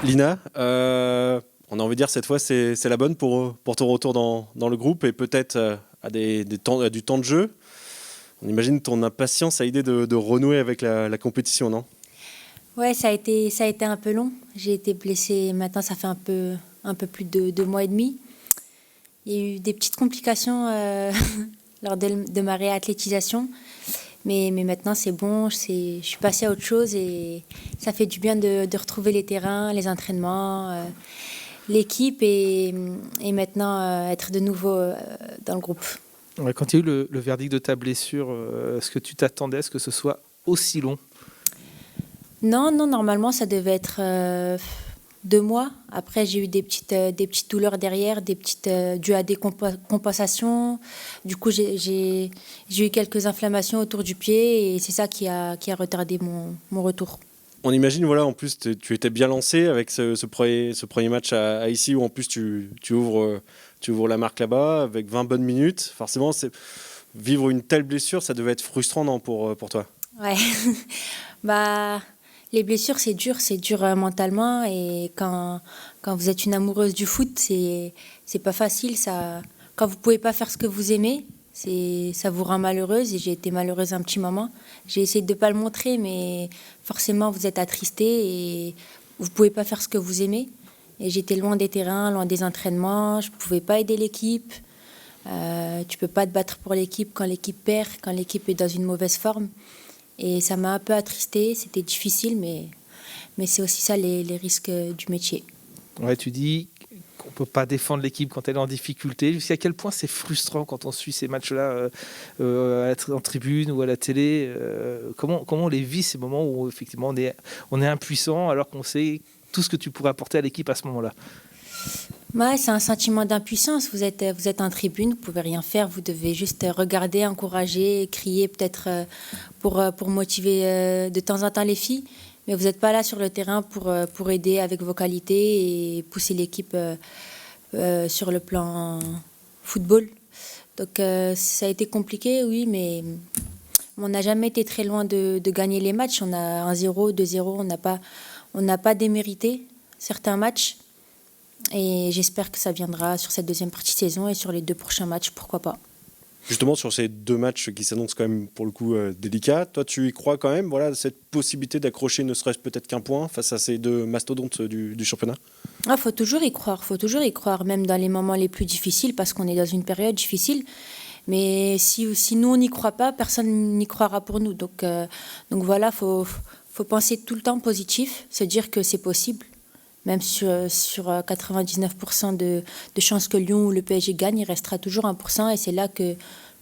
Lina, on a envie de dire cette fois c'est la bonne pour ton retour dans le groupe et peut-être à du temps de jeu. On imagine ton impatience à l'idée de renouer avec la compétition, non? Ouais, ça a été un peu long. J'ai été blessée, maintenant ça fait un peu plus de 2 mois et demi. Il y a eu des petites complications lors de ma réathlétisation. Mais maintenant c'est bon, je suis passée à autre chose et ça fait du bien de retrouver les terrains, les entraînements, l'équipe et maintenant être de nouveau dans le groupe. Ouais, quand il y a eu le verdict de ta blessure, est-ce que tu t'attendais à ce que ce soit aussi long? Non, non, normalement, ça devait être 2 mois. Après, j'ai eu des petites douleurs derrière, dues à des compensations. Du coup, j'ai eu quelques inflammations autour du pied et c'est ça qui a retardé mon retour. On imagine, voilà, en plus tu étais bien lancé avec ce premier match à ici où en plus tu ouvres la marque là-bas avec 20 bonnes minutes. Forcément, vivre une telle blessure, ça devait être frustrant, non, pour toi? Ouais. Bah, les blessures, c'est dur mentalement et quand vous êtes une amoureuse du foot, c'est pas facile. Ça, quand vous pouvez pas faire ce que vous aimez, ça vous rend malheureuse et j'ai été malheureuse un petit moment. J'ai essayé de pas le montrer, mais forcément vous êtes attristé et vous pouvez pas faire ce que vous aimez. Et j'étais loin des terrains, loin des entraînements, je pouvais pas aider l'équipe. Tu peux pas te battre pour l'équipe quand l'équipe perd, quand l'équipe est dans une mauvaise forme. Et ça m'a un peu attristée, c'était difficile, mais c'est aussi ça les risques du métier. Ouais, tu dis qu'on ne peut pas défendre l'équipe quand elle est en difficulté. Jusqu'à quel point c'est frustrant quand on suit ces matchs-là en tribune ou à la télé. Comment on les vit, ces moments où effectivement on est impuissant alors qu'on sait tout ce que tu pourrais apporter à l'équipe à ce moment-là? Ouais, c'est un sentiment d'impuissance. Vous êtes en tribune, vous pouvez rien faire, vous devez juste regarder, encourager, crier peut-être pour motiver de temps en temps les filles. Mais vous n'êtes pas là sur le terrain pour aider avec vos qualités et pousser l'équipe sur le plan football. Donc ça a été compliqué, oui, mais on n'a jamais été très loin de gagner les matchs. On a 1-0, 2-0, on n'a pas démérité certains matchs. Et j'espère que ça viendra sur cette deuxième partie de saison et sur les 2 prochains matchs, pourquoi pas. Justement, sur ces deux matchs qui s'annoncent quand même pour le coup délicats, toi tu y crois quand même, voilà, cette possibilité d'accrocher ne serait-ce peut-être qu'un point face à ces deux mastodontes du championnat? Ah, faut toujours y croire, même dans les moments les plus difficiles, parce qu'on est dans une période difficile. Mais si nous on n'y croit pas, personne n'y croira pour nous. Donc voilà, faut penser tout le temps positif, se dire que c'est possible. Même sur 99% de chances que Lyon ou le PSG gagne, il restera toujours 1%. Et c'est là que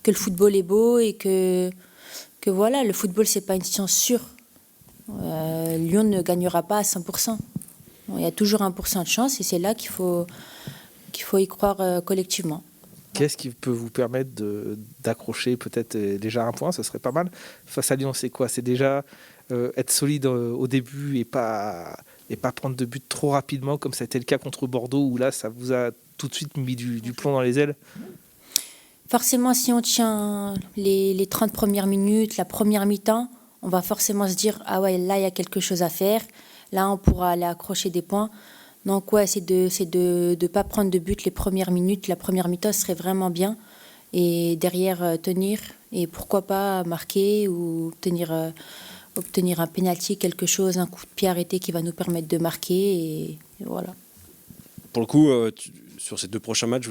le football est beau et que voilà, le football, c'est pas une science sûre. Lyon ne gagnera pas à 100%. Bon, il y a toujours 1% de chance et c'est là qu'il faut y croire collectivement. Qu'est-ce qui peut vous permettre d'accrocher peut-être déjà un point? Ce serait pas mal. Face à Lyon, c'est quoi? C'est déjà être solide au début et pas prendre de but trop rapidement, comme ça a été le cas contre Bordeaux, où là, ça vous a tout de suite mis du plomb dans les ailes? Forcément, si on tient les 30 premières minutes, la première mi-temps, on va forcément se dire, ah ouais, là, il y a quelque chose à faire. Là, on pourra aller accrocher des points. Donc, ouais, c'est de pas prendre de but les premières minutes. La première mi-temps serait vraiment bien. Et derrière, tenir. Et pourquoi pas marquer ou obtenir un pénalty, quelque chose, un coup de pied arrêté qui va nous permettre de marquer. Et voilà. Pour le coup, sur ces deux prochains matchs,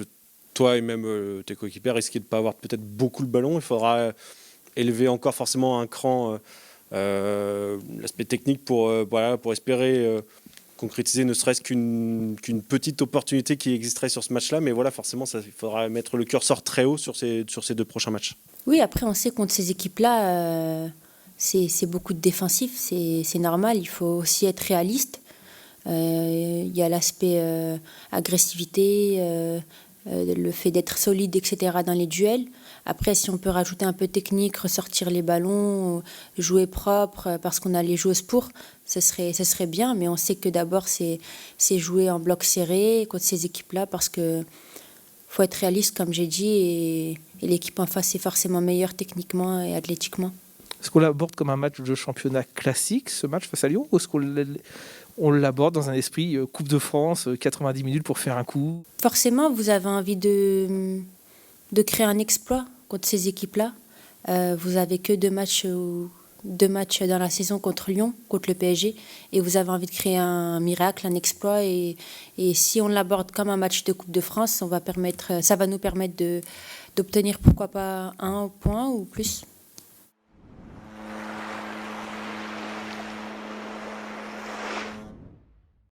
toi et même tes coéquipiers risquez de ne pas avoir peut-être beaucoup le ballon. Il faudra élever encore forcément un cran l'aspect technique pour espérer concrétiser ne serait-ce qu'une petite opportunité qui existerait sur ce match-là. Mais voilà, forcément, il faudra mettre le curseur très haut sur ces deux prochains matchs. Oui, après, on sait contre ces équipes-là, c'est beaucoup de défensifs. C'est normal, il faut aussi être réaliste. Il y a l'aspect agressivité, le fait d'être solide, etc. dans les duels. Après, si on peut rajouter un peu de technique, ressortir les ballons, jouer propre, parce qu'on a les joueuses pour, ce serait bien. Mais on sait que d'abord, c'est jouer en bloc serré contre ces équipes-là, parce que faut être réaliste, comme j'ai dit, et l'équipe en face est forcément meilleure techniquement et athlétiquement. Est-ce qu'on l'aborde comme un match de championnat classique, ce match face à Lyon, ou est-ce qu'on on l'aborde dans un esprit Coupe de France, 90 minutes pour faire un coup. Forcément, vous avez envie de créer un exploit contre ces équipes-là. Vous avez que deux matchs dans la saison contre Lyon, contre le PSG, et vous avez envie de créer un miracle, un exploit. Et si on l'aborde comme un match de Coupe de France, ça va nous permettre d'obtenir pourquoi pas un point ou plus.